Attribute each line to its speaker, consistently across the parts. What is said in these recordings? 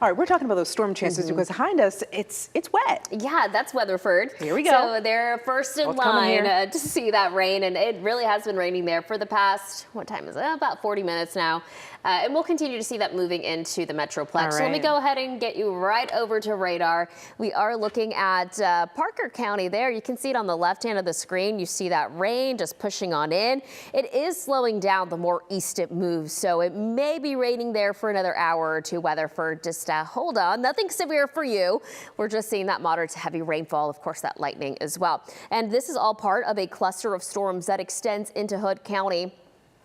Speaker 1: All right, we're talking about those storm chances because behind us, it's wet.
Speaker 2: Yeah, that's Weatherford.
Speaker 1: Here we go.
Speaker 2: So they're first in
Speaker 1: Both
Speaker 2: line to see that rain, and it really has been raining there for the past, what time is it? About 40 minutes now. And we'll continue to see that moving into the Metroplex.
Speaker 1: Right.
Speaker 2: So let me go ahead and get you right over to radar. We are looking at Parker County there. You can see it on the left hand of the screen. You see that rain just pushing on in. It is slowing down the more east it moves, so it may be raining there for another hour or two. Weatherford, just hold on. Nothing severe for you. We're just seeing that moderate to heavy rainfall, of course, that lightning as well. And this is all part of a cluster of storms that extends into Hood County.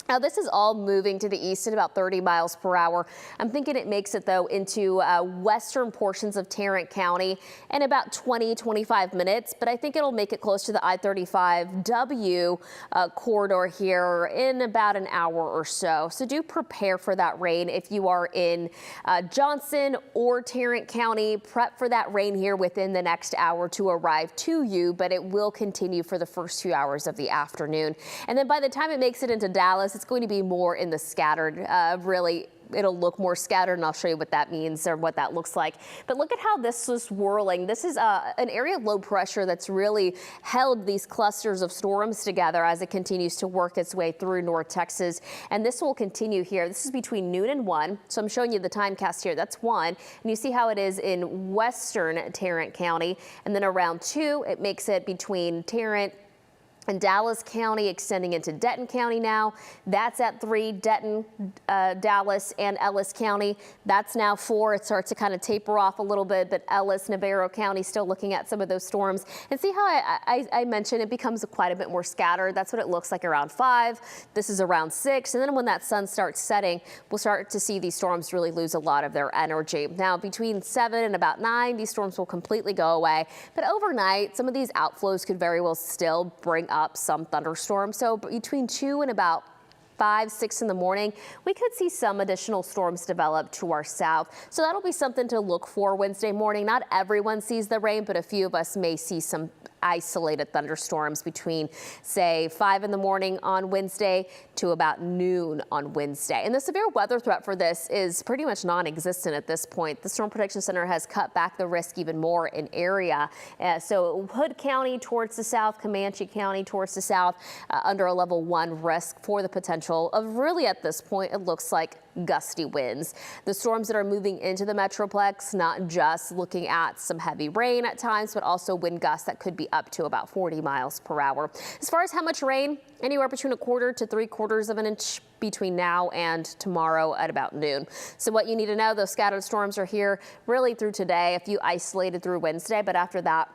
Speaker 2: Now, this is all moving to the east at about 30 miles per hour. I'm thinking it makes it, though, into western portions of Tarrant County in about 20-25 minutes, but I think it'll make it close to the I-35W corridor here in about an hour or so. So do prepare for that rain if you are in Johnson or Tarrant County. Prep for that rain here within the next hour to arrive to you, but it will continue for the first few hours of the afternoon. And then by the time it makes it into Dallas, it's going to be more in the scattered, really. It'll look more scattered, and I'll show you what that means or what that looks like. But look at how this is swirling. This is an area of low pressure that's really held these clusters of storms together as it continues to work its way through North Texas. And this will continue here. This is between noon and 1. So I'm showing you the time cast here. That's 1. And you see how it is in western Tarrant County. And then around 2, it makes it between Tarrant and Dallas County, extending into Denton County now. That's at 3, Denton, Dallas, and Ellis County. That's now 4. It starts to kind of taper off a little bit, but Ellis, Navarro County still looking at some of those storms. And see how I mentioned it becomes quite a bit more scattered. That's what it looks like around 5. This is around 6. And then when that sun starts setting, we'll start to see these storms really lose a lot of their energy. Now, between 7 and about 9, these storms will completely go away. But overnight, some of these outflows could very well still bring up some thunderstorms. So between 2 and about 5, 6 in the morning, we could see some additional storms develop to our south. So that'll be something to look for Wednesday morning. Not everyone sees the rain, but a few of us may see some isolated thunderstorms between, say, 5 in the morning on Wednesday to about noon on Wednesday. And the severe weather threat for this is pretty much non-existent at this point. The Storm Protection Center has cut back the risk even more in area. So Hood County towards the south, Comanche County towards the south, under a level 1 risk for the potential of really at this point, it looks like gusty winds. The storms that are moving into the Metroplex, not just looking at some heavy rain at times, but also wind gusts that could be up to about 40 miles per hour. As far as how much rain, anywhere between 1/4 to 3/4 of an inch between now and tomorrow at about noon. So what you need to know, those scattered storms are here really through today, a few isolated through Wednesday, but after that,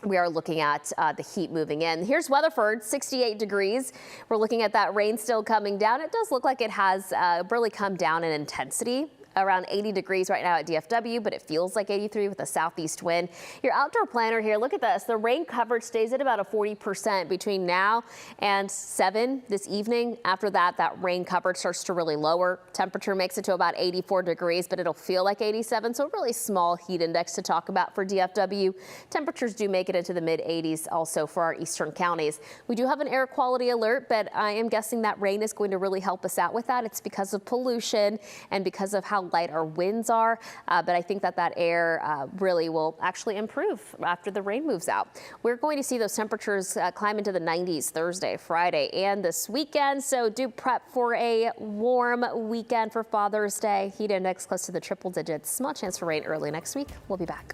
Speaker 2: we are looking at the heat moving in. Here's Weatherford, 68 degrees. We're looking at that rain still coming down. It does look like it has really come down in intensity. Around 80 degrees right now at DFW, but it feels like 83 with a southeast wind. Your outdoor planner here, look at this. The rain coverage stays at about a 40% between now and 7 this evening. After that, that rain coverage starts to really lower. Temperature makes it to about 84 degrees, but it'll feel like 87. So a really small heat index to talk about for DFW. Temperatures do make it into the mid 80s also for our eastern counties. We do have an air quality alert, but I am guessing that rain is going to really help us out with that. It's because of pollution and because of how light our winds are, but I think that air really will actually improve after the rain moves out. We're going to see those temperatures climb into the 90s Thursday, Friday, and this weekend, so do prep for a warm weekend for Father's Day. Heat index close to the triple digits. Small chance for rain early next week. We'll be back.